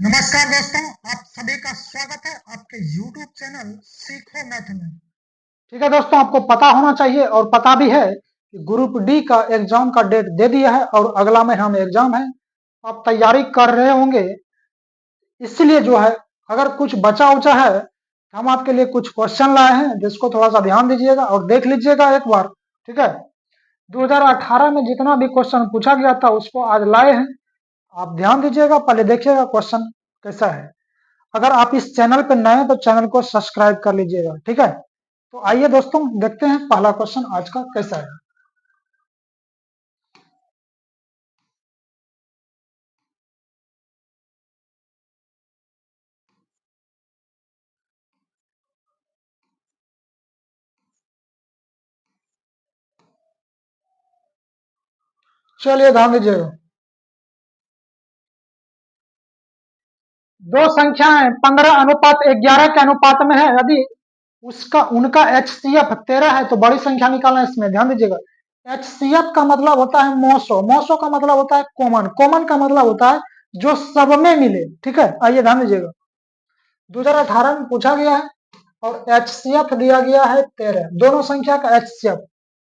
नमस्कार दोस्तों, आप सभी का स्वागत है आपके YouTube चैनल सीखो मैथ में। ठीक है दोस्तों, आपको पता होना चाहिए और पता भी है कि ग्रुप डी का एग्जाम का डेट दे दिया है और अगला महीना में एग्जाम है। आप तैयारी कर रहे होंगे, इसलिए जो है अगर कुछ बचा उचा है तो हम आपके लिए कुछ क्वेश्चन लाए हैं जिसको थोड़ा सा ध्यान दीजिएगा और देख लीजिएगा एक बार। ठीक है, 2018 में जितना भी क्वेश्चन पूछा गया था उसको आज लाए हैं। आप ध्यान दीजिएगा, पहले देखिएगा क्वेश्चन कैसा है। अगर आप इस चैनल पर नए हैं तो चैनल को सब्सक्राइब कर लीजिएगा। ठीक है, तो आइए दोस्तों देखते हैं पहला क्वेश्चन आज का कैसा है। चलिए ध्यान दीजिएगा, दो संख्याएं 15:11 के अनुपात में है। यदि उसका उनका HCF 13 है तो बड़ी संख्या निकालना है। इसमें ध्यान दीजिएगा, HCF का मतलब होता है मोसो, मोसो का मतलब होता है कॉमन, कॉमन का मतलब होता है जो सब में मिले। ठीक है, आइए ध्यान दीजिएगा, 2018 में पूछा गया है और HCF दिया गया है 13। दोनों संख्या का HCF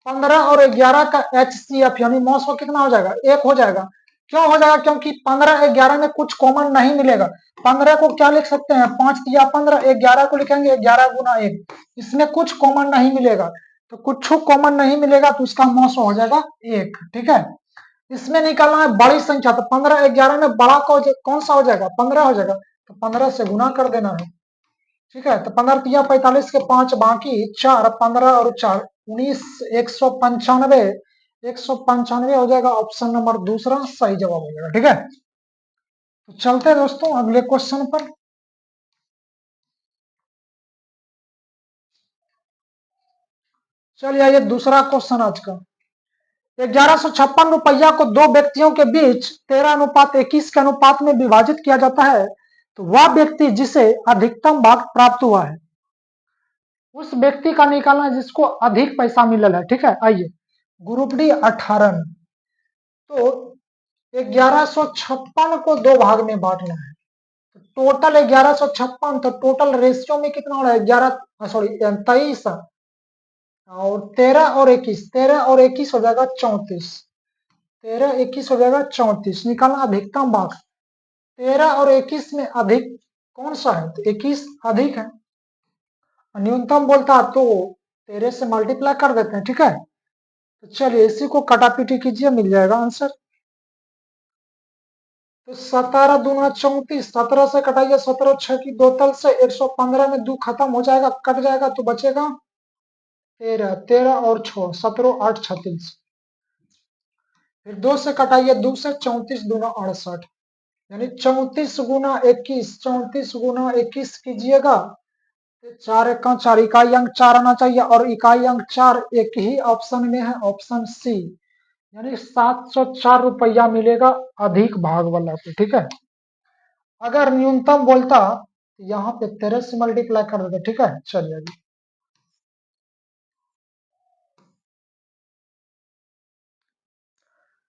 15 और 11 का HCF यानी मौसो कितना हो जाएगा, 1 हो जाएगा। क्यों हो जाएगा, क्योंकि 15 11 में कुछ कॉमन नहीं मिलेगा। 15 को क्या लिख सकते हैं, 5 या 15, 11 को लिखेंगे 11 गुना 1। इसमें कुछ कॉमन नहीं मिलेगा, तो कुछ कॉमन नहीं मिलेगा तो उसका मौसो हो जाएगा 1। ठीक है, इसमें निकालना है बड़ी संख्या, तो 15 11 में बड़ा कौन सा हो जाएगा, 15 हो जाएगा, तो 15 से गुना कर देना है। ठीक है, तो 15 तिया 45 के 5 बाकी 4, 15 और 4 19, 195, 195 हो जाएगा। ऑप्शन नंबर दूसरा सही जवाब हो जाएगा। ठीक है, तो चलते हैं दोस्तों अगले क्वेश्चन पर। चलिए आइए दूसरा क्वेश्चन आज का। 1156 रुपया को दो व्यक्तियों के बीच 13:21 के अनुपात में विभाजित किया जाता है, तो वह व्यक्ति जिसे अधिकतम भाग प्राप्त हुआ है, उस व्यक्ति का निकालना है जिसको अधिक पैसा मिलल है। ठीक है, आइए ग्रुप डी 18 में, तो 1156 को दो भाग में बांटना है। टोटल 1156, तो टोटल रेशियो में कितना हो रहा है, 11 सॉरी 23 और 13 और 21, 13 और 21 हो जाएगा 34, 13 21 हो जाएगा 34। निकालना अधिकतम भाग, 13 और 21 में अधिक कौन सा है, तो 21 अधिक है। न्यूनतम बोलता तो 13 से मल्टीप्लाई कर देते हैं। ठीक है, तो चलिए इसी को कटापीटी कीजिए, मिल जाएगा आंसर। तो 17 दूना 34, 17 से कटाइए, 17 6 की 2 तल से 115 में 2 खत्म हो जाएगा, कट जाएगा तो बचेगा 13, 13 और 6 17 8 36। फिर 2 से कटाइए, 2 से 34 दूना 68, यानी 34 गुना 21, 34 गुना 21 कीजिएगा, 4 1 4, इकाई अंक 4 आना चाहिए और इकाई अंक 4 एक ही ऑप्शन में है, ऑप्शन सी, यानी 704 रुपया मिलेगा अधिक भाग वाला पे। ठीक है, अगर न्यूनतम बोलता तो यहाँ पे 13 से मल्टीप्लाई कर देते। ठीक है, चलिए अभी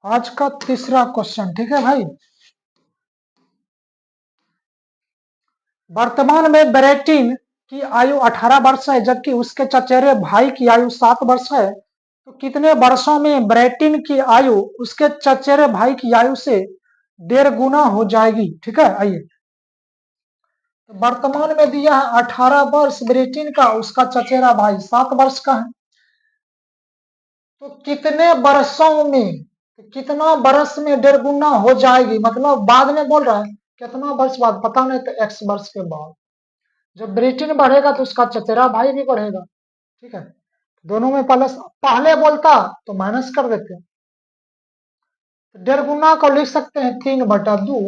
आज का तीसरा क्वेश्चन। ठीक है भाई, वर्तमान में ब्रेटिन की आयु 18 वर्ष है जबकि उसके चचेरे भाई की आयु 7 वर्ष है, तो कितने वर्षों में ब्रेटिन की आयु उसके चचेरे भाई की आयु से 1.5 गुना हो जाएगी। ठीक है, आइए, तो वर्तमान में दिया है 18 वर्ष ब्रेटिन का, उसका चचेरा भाई 7 वर्ष का है, तो कितने वर्षों में, तो कितना वर्ष में 1.5 गुना हो जाएगी, मतलब बाद में बोल रहा है कितना वर्ष बाद, पता नहीं, तो x वर्ष के बाद। जब ब्रेटिन बढ़ेगा तो उसका चचेरा भाई भी बढ़ेगा। ठीक है, दोनों में प्लस, पहले बोलता तो माइनस कर देते, तो 1.5 गुना को लिख सकते हैं 3/2।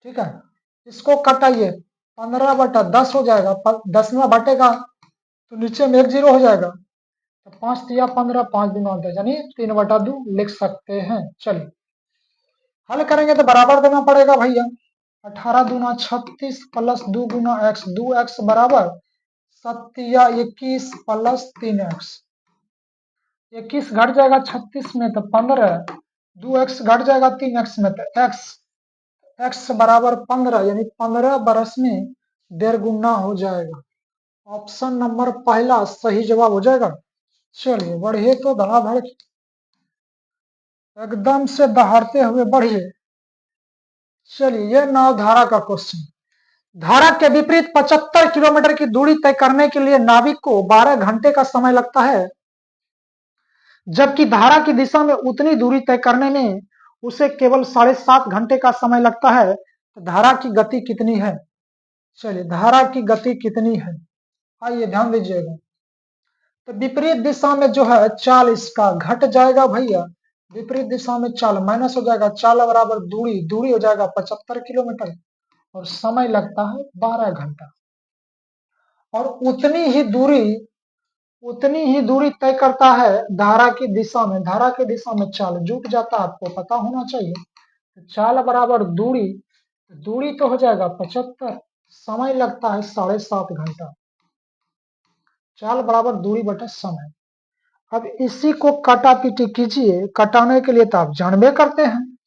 ठीक है, इसको कटाइए, 15/10 हो जाएगा, 10 में बटेगा तो नीचे में 1 0 हो जाएगा, तो 5 या 15, 5 दूना 10, यानी 3/2 लिख सकते हैं। चलिए हल करेंगे तो बराबर देना पड़ेगा भैया, 18 दूना 36 प्लस 2 गुना x, 2x बराबर 7 या 21 प्लस 3x, 21 घट जाएगा 36 में तो 15, 2x घट जाएगा 3x में तो x, x बराबर 15 यानी 15 बरस में 1.5 गुना हो जाएगा। ऑप्शन नंबर पहला सही जवाब हो जाएगा। चलिए बढ़िए, तो धड़ाधड़ एकदम से दहाड़ते हुए बढ़िए। चलिए ये नावधारा का क्वेश्चन। धारा के विपरीत 75 किलोमीटर की दूरी तय करने के लिए नाविक को 12 घंटे का समय लगता है, जबकि धारा की दिशा में उतनी दूरी तय करने में उसे केवल 7.5 घंटे का समय लगता है। तो धारा की गति कितनी है? चलिए धारा की गति कितनी है, आइए ध्यान दीजिएगा। तो विपरीत दिशा में जो है चाल इसका घट जाएगा भैया, विपरीत दिशा में चाल माइनस हो जाएगा, चाल बराबर दूरी, दूरी हो जाएगा 75 किलोमीटर और समय लगता है 12 घंटा। और उतनी ही दूरी तय करता है धारा की दिशा में। धारा की दिशा में चाल जुट जाता है, आपको पता होना चाहिए। तो चाल बराबर दूरी, दूरी तो हो जाएगा 75, समय लगता है 7.5 घंटा। चाल बराबर दूरी बटा समय। अब इसी को काटा पीटी कीजिए, कटाने के लिए तो आप जानबे करते हैं,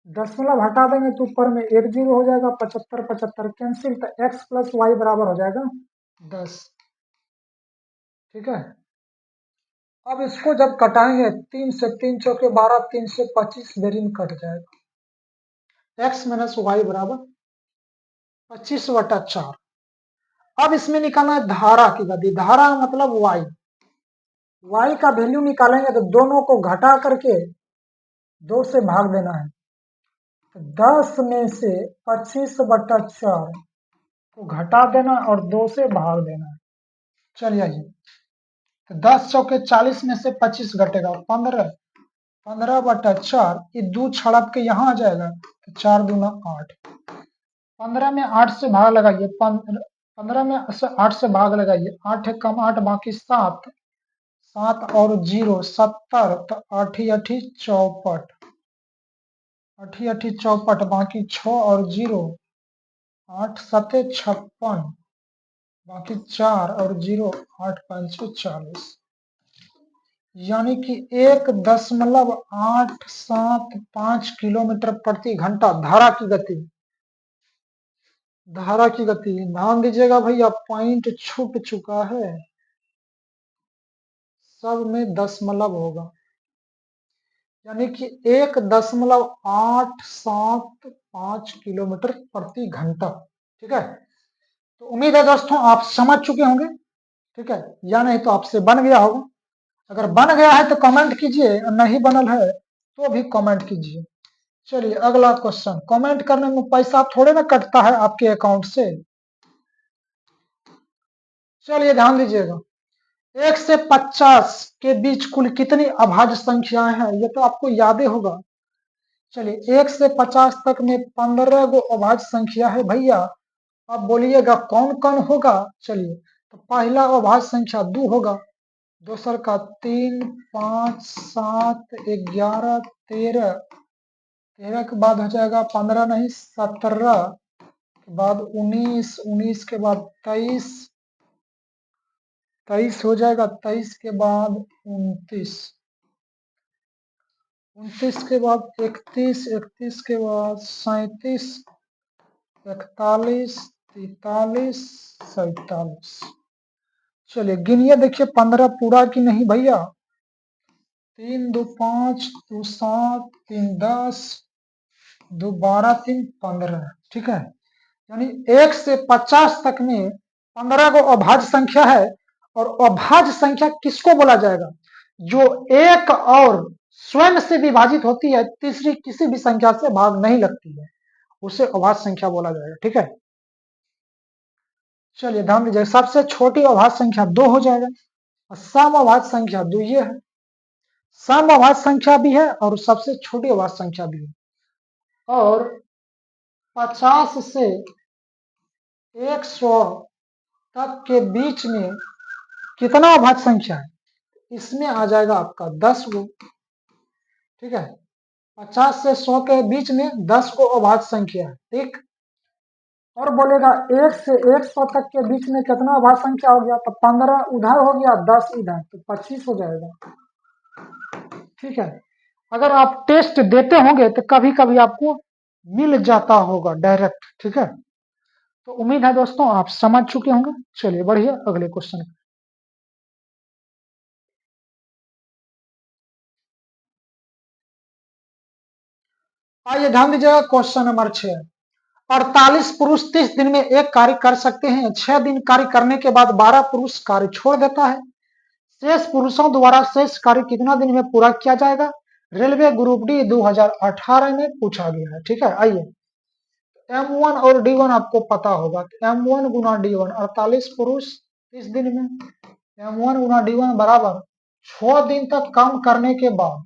दशमलव हटा देंगे तो ऊपर में 1 जीरो हो जाएगा, 75 75 कैंसिल, तो x प्लस वाई बराबर हो जाएगा 10। ठीक है, अब इसको जब कटाएंगे 3 से 3 चौके 12, 3 से 25 देरी में कट जाएगा। x माइनस वाई बराबर 25/4। अब इसमें निकालना है धारा की गति। धारा मतलब y का वैल्यू निकालेंगे तो दोनों को घटा करके 2 से भाग देना है। तो 10 में से 25/4 को घटा देना और 2 से भाग देना है। चलिए आइए, तो 10 चौके 40 में से 25 घटेगा 15, 15/4, ये 2 छड़प के यहाँ आ जाएगा, तो 4 दूना 8। 15 में 8 से भाग लगाइए, 15 में 8 से भाग लगाइए, 8 है कम 8 बाकी 7, 7 और 0 70, तो 8 8 चौपट, 8 8 चौपट बाकी 6 और 0 8 7 56, बाकी 4 और 0 8 5 40, यानी कि 1.875 किलोमीटर प्रति घंटा धारा की गति। धारा की गति ध्यान दीजिएगा भैया, पॉइंट छूट चुका है, सब में दशमलव होगा, यानी कि 1.875 किलोमीटर प्रति घंटा। ठीक है, तो उम्मीद है दोस्तों आप समझ चुके होंगे। ठीक है, या नहीं तो आपसे बन गया होगा। अगर बन गया है तो कमेंट कीजिए, नहीं बनल है तो भी कमेंट कीजिए। चलिए अगला क्वेश्चन। कमेंट करने में पैसा थोड़े ना कटता है आपके अकाउंट से। चलिए ध्यान दीजिएगा, 1 से 50 के बीच कुल कितनी अभाज्य संख्याएं हैं, ये तो आपको याद ही होगा। चलिए 1 से 50 तक में 15 गो अभाज्य संख्या है भैया। अब बोलिएगा कौन कौन होगा। चलिए, तो पहला अभाज्य संख्या 2 होगा, दूसर का 3 5 7 11 13, 13 के बाद हो जाएगा 15 नहीं 17 के बाद 19, 19 के बाद 23, 23 हो जाएगा, 23 के बाद 29, 29 के बाद 31, 31 के बाद 37, 41, 43, 47। चलिए गिनिए देखिए 15 पूरा कि नहीं भैया। 3 2 5 2 7 3 10 2 12 3 15। ठीक है, यानी 1 से 50 तक में 15 को अभाज्य संख्या है। और अभाज्य संख्या किसको बोला जाएगा? जो एक और स्वयं से विभाजित होती है, तीसरी किसी भी संख्या से भाग नहीं लगती है, उसे अभाज्य संख्या बोला जाएगा। ठीक है, चलिए ध्यान दीजिए, सबसे छोटी अभाज्य संख्या 2 हो जाएगा और सम अभाज्य संख्या 2 ये है। सम अभाज्य संख्या भी है और सबसे छोटी अभाज्य संख्या भी है। और 50 से 100 तक के बीच में कितना अभाज्य संख्या है, इसमें आ जाएगा आपका 10 गो। ठीक है, 50 से 100 के बीच में 10 गो अभाज्य संख्या है। ठीक, और बोलेगा 1 से 100 तक के बीच में कितना अभाज्य संख्या हो गया, तो 15 उधर हो गया 10 इधर, तो 25 हो जाएगा। ठीक है, अगर आप टेस्ट देते होंगे तो कभी कभी आपको मिल जाता होगा डायरेक्ट। ठीक है, तो उम्मीद है दोस्तों आप समझ चुके होंगे। चलिए बढ़िए अगले क्वेश्चन। आइए ध्यान दीजिएगा क्वेश्चन नंबर 6। 48 पुरुष 30 दिन में एक कार्य कर सकते हैं। 6 दिन कार्य करने के बाद 12 पुरुष कार्य छोड़ देता है। शेष पुरुषों द्वारा शेष कार्य कितना दिन में पूरा किया जाएगा? रेलवे ग्रुप डी 2018 में पूछा गया है। ठीक है, आइए M1 और D1 आपको पता होगा। M1 गुना D1 48 पुरुष 30 दिन में, M1 गुना D1 बराबर 6 दिन तक काम करने के बाद,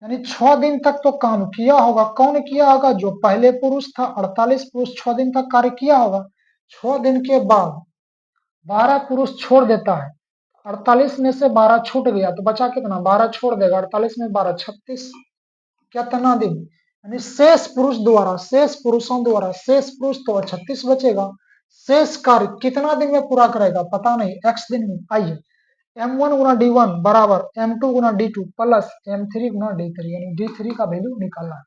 यानी 6 दिन तक तो काम किया होगा। कौन किया होगा? जो पहले पुरुष था। 48 पुरुष 6 दिन तक कार्य किया होगा। 6 दिन के बाद 12 पुरुष छोड़ देता है। 48 में से 12 छूट गया तो बचा कितना? 12 छोड़ देगा। 48 में 12 36। कितना दिन? यानी शेष पुरुष द्वारा, शेष पुरुषों द्वारा, शेष पुरुष तो 36 बचेगा। शेष कार्य कितना दिन में पूरा करेगा? पता नहीं, x दिन में। आइए M1 गुना D1 बराबर M2 गुना D2 प्लस M3 गुना D3, यानी D3 का वैल्यू निकालना है।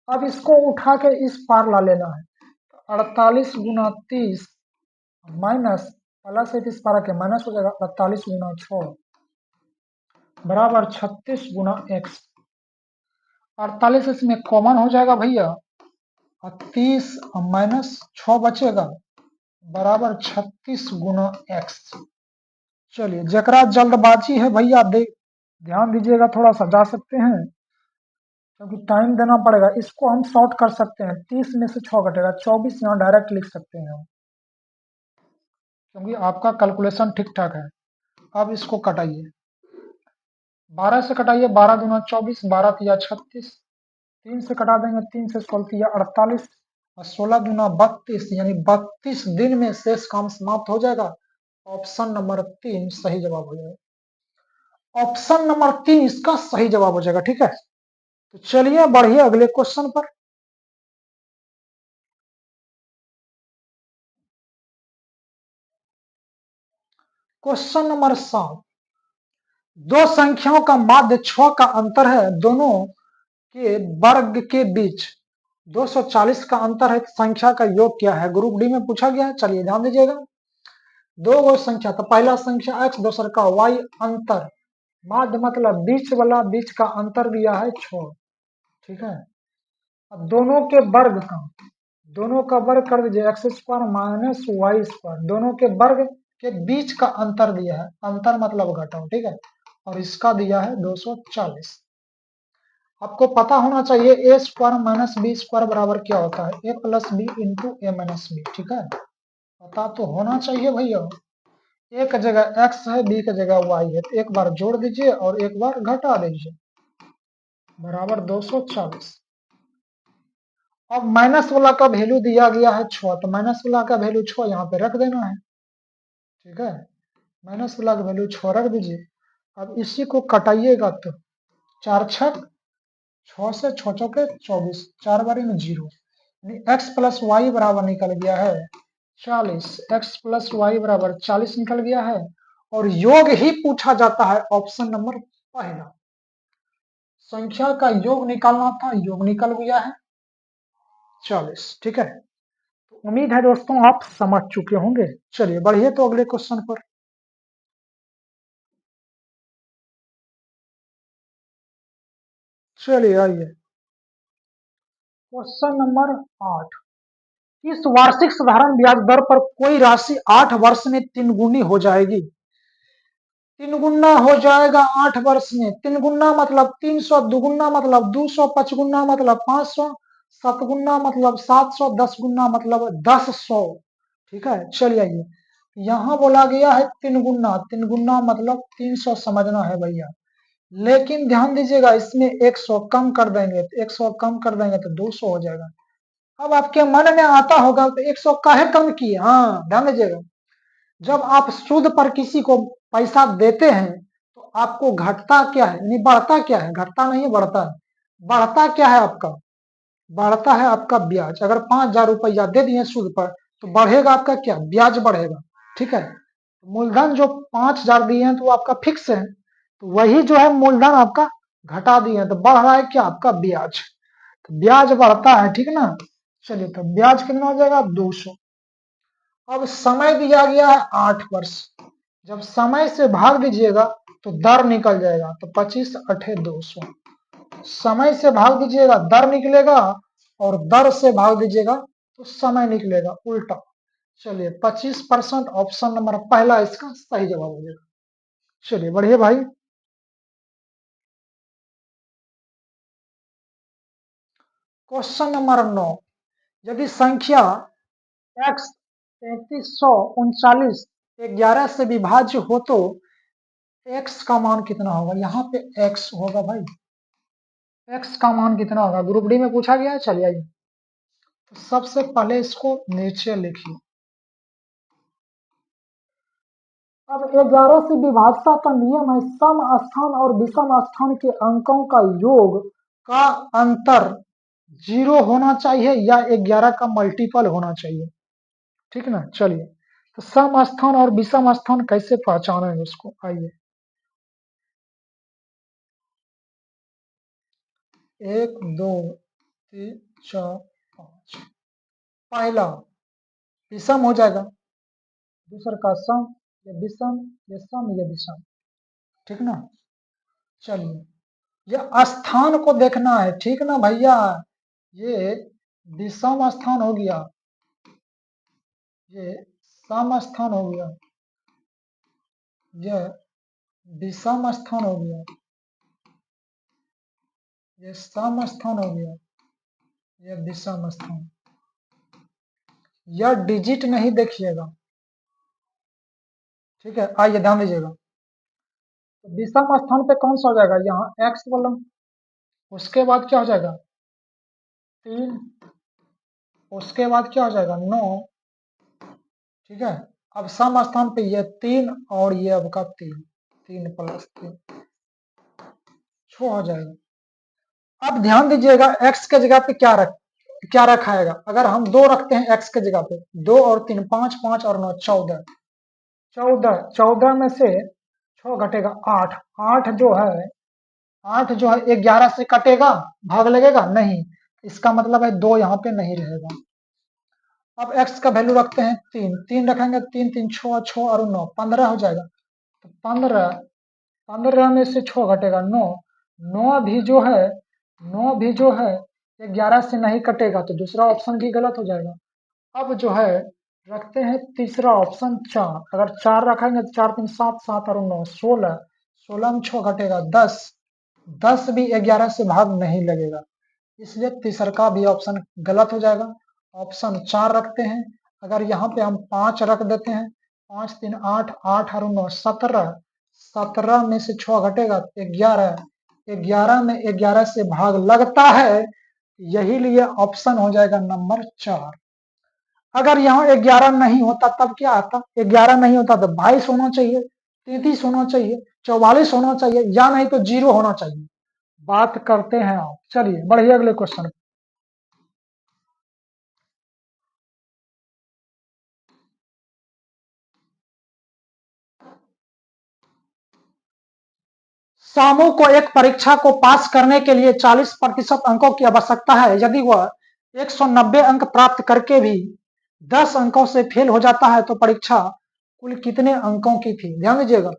अब इसको उठा के इस पार ला लेना है। 48 गुना 30 माइनस प्लस है, इस पार के माइनस हो जाएगा। 48 गुना 6 बराबर 36 गुना x। 48 इसमें कॉमन हो जाएगा भैया, 30 माइनस 6 बचेगा बराबर 36 गुना x। चलिए जकरा जल्दबाजी है भैया ध्यान दीजिएगा, थोड़ा सा जा सकते हैं क्योंकि टाइम देना पड़ेगा। इसको हम शॉर्ट कर सकते हैं। 30 में से 6 घटेगा 24, यहाँ डायरेक्ट लिख सकते हैं हम, क्योंकि आपका कैलकुलेशन ठीक ठाक है। अब इसको कटाइए, 12 से कटाइए, 12 दूना 24, 12 तिया 36, 3 से कटा देंगे, 3 से 16 तिया 48 और 16 दूना 32, यानी 32 दिन में शेष काम समाप्त हो जाएगा। ऑप्शन नंबर 3 सही जवाब हो जाएगा। ऑप्शन नंबर 3 इसका सही जवाब हो जाएगा। ठीक है, तो चलिए बढ़िए अगले क्वेश्चन पर। Question number 7। दो संख्याओं का माध्य 6 का अंतर है, दोनों के वर्ग के बीच 240 का अंतर है, संख्या का योग क्या है? ग्रुप डी में पूछा गया है। चलिए ध्यान दीजिएगा, दो गो संख्या, तो पहला संख्या x, दूसरा का y, अंतर माध्य मतलब बीच वाला, बीच का अंतर दिया है 6। ठीक है, अब दोनों का वर्ग कर दीजिए, X square minus Y square, दोनों के वर्ग के बीच का अंतर दिया है, अंतर मतलब घटाओ। ठीक है, और इसका दिया है 240। आपको पता होना चाहिए ए स्क्वायर माइनस बी स्क्वायर बराबर क्या होता है? ए प्लस बी इंटू ए माइनस बी। ठीक है, पता तो होना चाहिए भैया। ए की जगह x है, बी की जगह y है, तो एक बार जोड़ दीजिए और एक बार घटा दीजिए, बराबर 240। अब माइनस वाला का वैल्यू दिया गया है 6, तो माइनस वाला का वैल्यू 6 यहाँ पे रख देना है। ठीक है, माइनस वाला का वैल्यू 6 रख दीजिए। अब इसी को कटाइएगा तो 4 छक 6 से 6 चौके 24, 4 बारी में 0, यानी x प्लस वाई बराबर निकल गया है 40। x प्लस वाई बराबर 40 निकल गया है, और योग ही पूछा जाता है। ऑप्शन नंबर पहला, संख्या का योग निकालना था, योग निकल गया है 40। ठीक है, तो उम्मीद है दोस्तों आप समझ चुके होंगे। चलिए बढ़िए तो अगले क्वेश्चन पर। चलिए आइए क्वेश्चन नंबर 8। इस वार्षिक साधारण ब्याज दर पर कोई राशि 8 वर्ष में 3 गुनी हो जाएगी। 3 गुना हो जाएगा 8 वर्ष में। 3 गुना मतलब 300, दुगुना मतलब 200, 5 गुना मतलब 500, 7 गुना मतलब 700, 10 गुना मतलब 1000। ठीक है, चलिए आइए, यहाँ बोला गया है 3 गुना, 3 गुना मतलब 300 समझना है भैया। लेकिन ध्यान दीजिएगा, इसमें 100 कम कर देंगे, तो 100 कम कर देंगे तो 200 हो जाएगा। अब आपके मन में आता होगा तो 100 काहे कम किए? हाँ ध्यान दीजिएगा, जब आप सूद पर किसी को पैसा देते हैं तो आपको घटता क्या है, नहीं बढ़ता क्या है? घटता नहीं बढ़ता है। बढ़ता क्या है आपका? बढ़ता है आपका ब्याज। अगर 5,000 रुपया दे दिए सूद पर तो बढ़ेगा आपका क्या? ब्याज बढ़ेगा। ठीक है, मूलधन जो 5,000 दिए हैं तो वो आपका फिक्स है, तो वही जो है मूलधन आपका घटा दिए हैं, तो बढ़ रहा है क्या? आपका ब्याज। ब्याज बढ़ता है, ठीक ना। चलिए तो ब्याज कितना हो जाएगा 200। अब समय दिया गया है 8 वर्ष, जब समय से भाग दीजिएगा तो दर निकल जाएगा, तो 25 अठे 200। समय से भाग दीजिएगा दर निकलेगा, और दर से भाग दीजिएगा तो समय निकलेगा, उल्टा। चलिए 25% ऑप्शन नंबर पहला इसका सही जवाब हो जाएगा। चलिए बढ़िए भाई। क्वेश्चन नंबर 9, यदि संख्या x 3339 11 से विभाज्य हो तो x का मान कितना होगा। यहाँ पे x होगा भाई, x का मान कितना होगा, ग्रुप डी में पूछा गया है। चलिए आइए, तो सबसे पहले इसको नीचे लिखिए। अब 11 से विभाज्यता का नियम है, सम स्थान और विषम स्थान के अंकों का योग का अंतर 0 होना चाहिए या 11 का मल्टीपल होना चाहिए, ठीक ना। चलिए तो सम स्थान और विषम स्थान कैसे पहचानेंगे उसको, आइए। 1 2 3 4 5, पहला विषम हो जाएगा, दूसरा का सम, ये विषम, ये सम, ये विषम, ठीक ना। चलिए ये स्थान को देखना है, ठीक ना भैया। ये विषम स्थान हो गया, ये सम स्थान हो गया, ये विषम स्थान हो गया, ये सम स्थान हो गया, ये विषम स्थान। यह डिजिट नहीं देखिएगा, ठीक है। आइए ध्यान दीजिएगा, तो विषम स्थान पे कौन सा हो जाएगा, यहाँ x वाला, उसके बाद क्या हो जाएगा 3, उसके बाद क्या हो जाएगा 9, ठीक है। अब सम स्थान पे ये 3 और ये अब का 3, 3 + 3 6 हो जाएगा। अब ध्यान दीजिएगा x के जगह पे क्या रखाएगा। अगर हम 2 रखते हैं x के जगह पे, 2 और 3 5, 5 और 9 14, 14 में से 6 घटेगा 8, 8 जो है 11 से कटेगा, भाग लगेगा नहीं, इसका मतलब है 2 यहाँ पे नहीं रहेगा। अब x का वैल्यू रखते हैं 3, 3 रखेंगे, 3 3 6, 6 और 9 15 हो जाएगा। तो 15 में से 6 घटेगा 9, 9 भी जो है 11 से नहीं कटेगा, तो दूसरा ऑप्शन भी गलत हो जाएगा। अब जो है रखते हैं तीसरा ऑप्शन 4, अगर 4 रखेंगे तो 4 3 7, 7 और 9 16, 16 में 6 घटेगा 10, 10 भी 11 से भाग नहीं लगेगा, इसलिए तीसरा का भी ऑप्शन गलत हो जाएगा। ऑप्शन 4 रखते हैं, अगर यहाँ पे हम 5 रख देते हैं, 5 3 8, 8 और 9 17, 17 में से 6 घटेगा 11, 11 में 11 से भाग लगता है, यही लिए ऑप्शन हो जाएगा नंबर 4। अगर यहाँ 11 नहीं होता तब क्या आता, 11 नहीं होता तो 22 होना चाहिए, 33 होना चाहिए, 44 होना चाहिए, या नहीं तो 0 होना चाहिए। बात करते हैं आप। चलिए बढ़िए अगले क्वेश्चन। सामू को एक परीक्षा को पास करने के लिए 40% अंकों की आवश्यकता है। यदि वह 190 अंक प्राप्त करके भी 10 अंकों से फेल हो जाता है तो परीक्षा कुल कितने अंकों की थी। ध्यान दीजिएगा,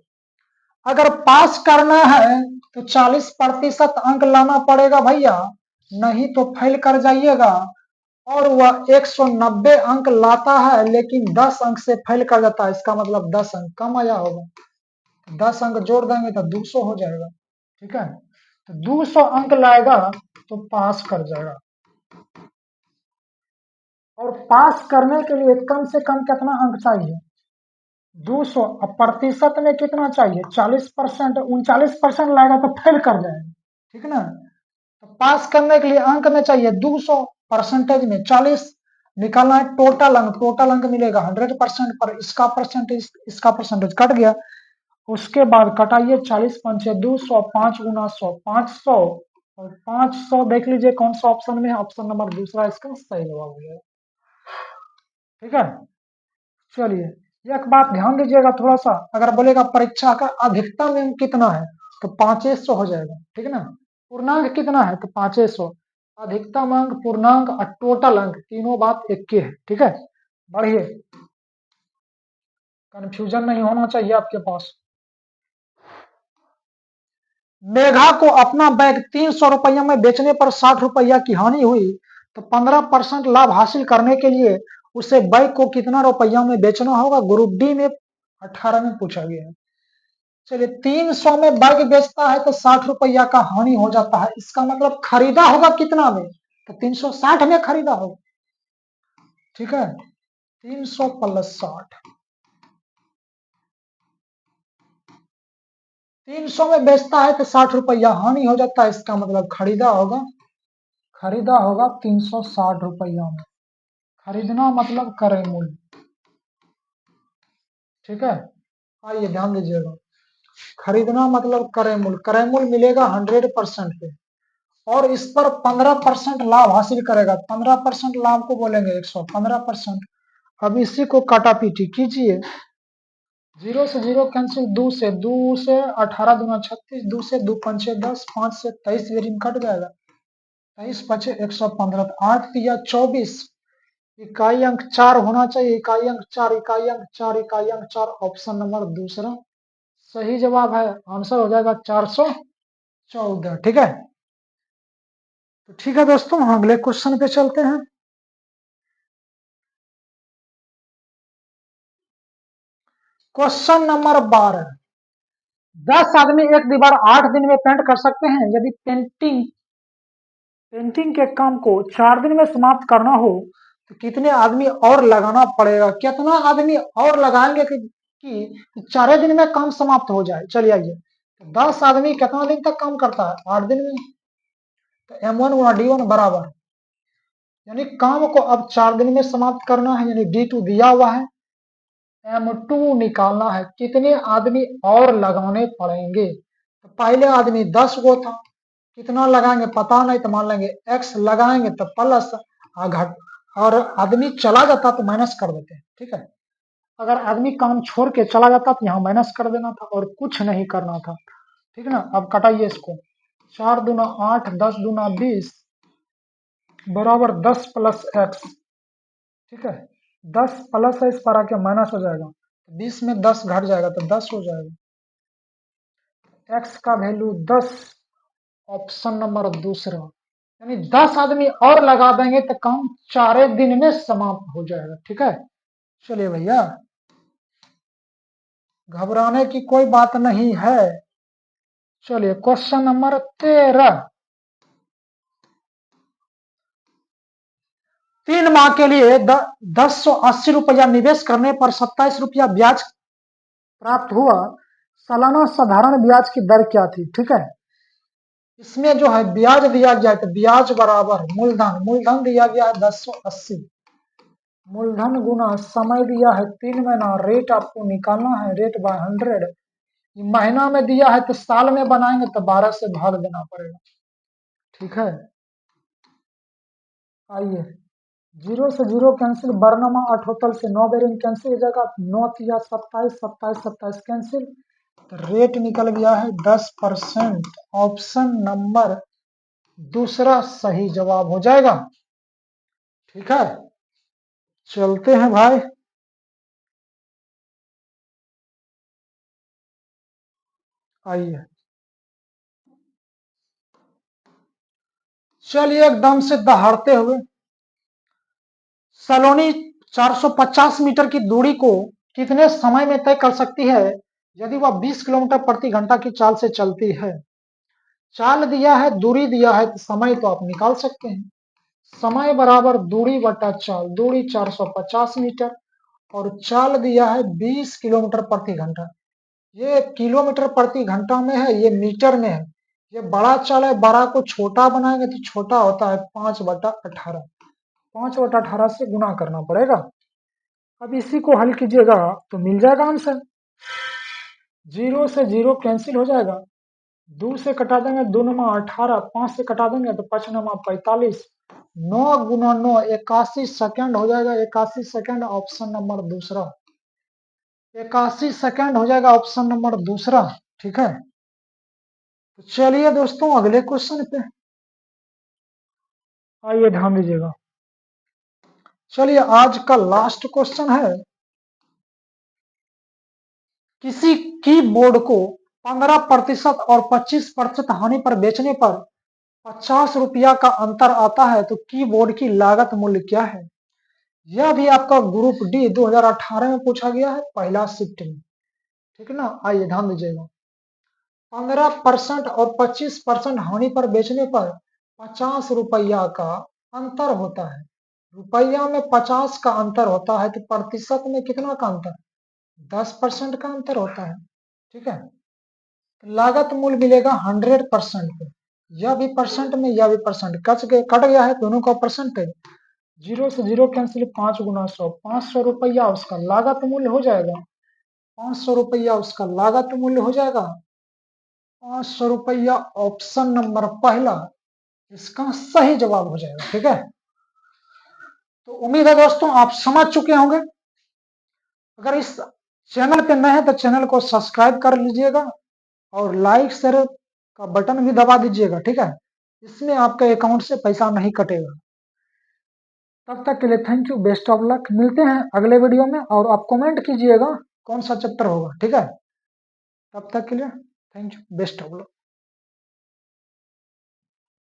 अगर पास करना है तो 40% अंक लाना पड़ेगा भैया, नहीं तो फेल कर जाइएगा। और वह 190 अंक लाता है लेकिन 10 अंक से फेल कर जाता है, इसका मतलब 10 अंक कम आया होगा, 10 अंक जोड़ देंगे तो 200 हो जाएगा, ठीक है। तो 200 अंक लाएगा तो पास कर जाएगा। और पास करने के लिए कम से कम कितना अंक चाहिए 200, अब प्रतिशत में कितना चाहिए 40%, 39% लाएगा तो फेल कर जाएगा, ठीक ना। तो पास करने के लिए अंक में चाहिए 200, परसेंटेज में 40 निकालना है। टोटल अंक मिलेगा 100%, पर इसका परसेंटेज कट गया, उसके बाद कटाइए 40 पंचे 200, 5 गुना 100 500, और 500 देख लीजिए कौन सा ऑप्शन में है, ऑप्शन नंबर दूसरा इसका सही जवाब हो जाएगा, ठीक है। चलिए एक बात ध्यान दीजिएगा थोड़ा सा, अगर बोलेगा परीक्षा का अधिकतम अंक कितना है तो 500 हो जाएगा, ठीक है ना। पूर्णांक कितना है तो 500, अधिकतम अंक, पूर्णांक और टोटल अंक तीनों बात एक के है। ठीक है, बढ़िए, कंफ्यूजन नहीं होना चाहिए आपके पास। मेघा को अपना बैग 300 रुपया में बेचने पर 60 रुपया की हानि हुई, तो 15% लाभ हासिल करने के लिए उसे बैग को कितना रुपया में बेचना होगा? ग्रुप डी में 18 में पूछा गया है। चलिए, 300 में बैग बेचता है तो 60 रुपया का हानि हो जाता है, इसका मतलब खरीदा होगा कितना में? तो 360 में खरीदा होगा। ठीक है, 300 प्लस 60, 300 में बेचता है तो 60 रुपया हानि हो जाता है, इसका मतलब खरीदा होगा 360 रुपया में। खरीदना मतलब क्रय मूल्य। ठीक है, आइए ध्यान दीजिएगा, खरीदना मतलब क्रय मूल्य मिलेगा 100% पे, और इस पर 15% लाभ हासिल करेगा। 15% लाभ को बोलेंगे 100, 15%। अब इसी को काटा पीटी कीजिए, 0 से 0 कैंसिल, 2 से 18 दूना 36, 2 से 2 पंचे 10, 5 से 23 वेरिंग कट जाएगा, 23 बचे 115, 8 तिया 24, इकाई अंक 4 होना चाहिए, इकाई अंक 4, इकाई अंक 4, इकाई अंक 4, ऑप्शन नंबर दूसरा सही जवाब है। आंसर हो जाएगा 414। ठीक है, तो ठीक है दोस्तों, हम अगले क्वेश्चन पे चलते हैं। क्वेश्चन नंबर 12, 10 आदमी एक दीवार 8 दिन में पेंट कर सकते हैं। यदि पेंटिंग के काम को 4 दिन में समाप्त करना हो तो कितने आदमी और लगाना पड़ेगा? कितना आदमी और लगाएंगे कि 4 दिन में काम समाप्त हो जाए? चलिए आइए, तो 10 आदमी कितना दिन तक काम करता है? 8 दिन में। तो M1 गुणा D1 बराबर, यानी काम को अब 4 दिन में समाप्त करना है, यानी D2 दिया हुआ है, M2 निकालना है, कितने आदमी और लगाने पड़ेंगे? तो पहले आदमी 10 गो था, कितना लगाएंगे पता नहीं, तो मान लेंगे x लगाएंगे तो प्लस, घट, और आदमी चला जाता तो माइनस कर देते हैं। ठीक है, अगर आदमी काम छोड़ के चला जाता तो यहाँ माइनस कर देना था और कुछ नहीं करना था। ठीक है ना, अब कटाइए इसको, 4 दूना 8, 10 दूना 20 बराबर 10 प्लस एक्स। ठीक है, 10 प्लस है, इस पर आके माइनस हो जाएगा, 20 में 10 घट जाएगा तो 10 हो जाएगा, x का वैल्यू 10, ऑप्शन नंबर दूसरा, यानी 10 आदमी और लगा देंगे तो काम 4 दिन में समाप्त हो जाएगा। ठीक है, चलिए भैया, घबराने की कोई बात नहीं है। चलिए क्वेश्चन नंबर 13, 3 माह के लिए 1080 रुपया निवेश करने पर 27 रुपया ब्याज प्राप्त हुआ, सालाना साधारण ब्याज की दर क्या थी? ठीक है, इसमें जो है ब्याज दिया गया है, तो ब्याज बराबर मूलधन दिया गया है 1080, मूलधन गुना समय दिया है 3 महीना, रेट आपको निकालना है, रेट बाय 100, महीना में दिया है तो साल में बनाएंगे तो 12 से भाग देना पड़ेगा। ठीक है, आइए, 0 से 0 कैंसिल, बरनमा अठोतल से 9 बेरिंग कैंसिल हो जाएगा, 9 या 27, 27 27 कैंसिल, तो रेट निकल गया है 10%, ऑप्शन नंबर दूसरा सही जवाब हो जाएगा। ठीक है, चलते हैं भाई, आइए, चलिए एकदम से दहाड़ते हुए, सलोनी 450 मीटर की दूरी को कितने समय में तय कर सकती है यदि वह 20 किलोमीटर प्रति घंटा की चाल से चलती है? चाल दिया है, दूरी दिया है, तो समय तो आप निकाल सकते हैं, समय बराबर दूरी बटा चाल, दूरी 450 मीटर और चाल दिया है 20 किलोमीटर प्रति घंटा। ये किलोमीटर प्रति घंटा में है, ये मीटर में है, ये बड़ा चाल है, बड़ा को छोटा बनाएंगे तो छोटा होता है 5/18, 5/18 से गुना करना पड़ेगा। अब इसी को हल कीजिएगा तो मिल जाएगा आंसर, 0 से 0 कैंसिल हो जाएगा, 2 से कटा देंगे 2 नमा 18, 5 से कटा देंगे तो 5 नमा 45, 9 गुना 9 81 सेकंड हो जाएगा, 81 सेकंड, ऑप्शन नंबर दूसरा, 81 सेकंड हो जाएगा, ऑप्शन नंबर दूसरा। ठीक है, तो चलिए दोस्तों अगले क्वेश्चन पे, आइए ध्यान दीजिएगा। चलिए आज का लास्ट क्वेश्चन है, किसी कीबोर्ड को 15% और 25% हानि पर बेचने पर 50 रुपया का अंतर आता है तो कीबोर्ड की लागत मूल्य क्या है? यह भी आपका ग्रुप डी 2018 में पूछा गया है, पहला शिफ्ट में। ठीक है ना, आइए ध्यान दीजिएगा। 15% और 25% हानि पर बेचने पर 50 रुपया का अंतर होता है। रुपया में 50 का अंतर होता है तो प्रतिशत में कितना का अंतर? 10% का अंतर होता है। ठीक है, लागत मूल्य मिलेगा 100% पे। यह भी परसेंट में, यह भी परसेंट कट गया है, दोनों का परसेंटेज। 0 से 0 कैंसिल, 5 गुना 100, 500 रुपया उसका लागत मूल्य हो जाएगा। 500 रुपया उसका लागत मूल्य हो जाएगा। 500 रुपया ऑप्शन नंबर पहला इसका सही जवाब हो जाएगा। ठीक है, तो उम्मीद है दोस्तों आप समझ चुके होंगे। अगर इस चैनल पे नए हैं तो चैनल को सब्सक्राइब कर लीजिएगा और लाइक शेयर का बटन भी दबा दीजिएगा। ठीक है, इसमें आपके अकाउंट से पैसा नहीं कटेगा। तब तक के लिए thank you, best of luck. मिलते हैं अगले वीडियो में और आप कमेंट कीजिएगा कौन सा चैप्टर होगा। ठीक है, तब तक के लिए thank you, best of luck.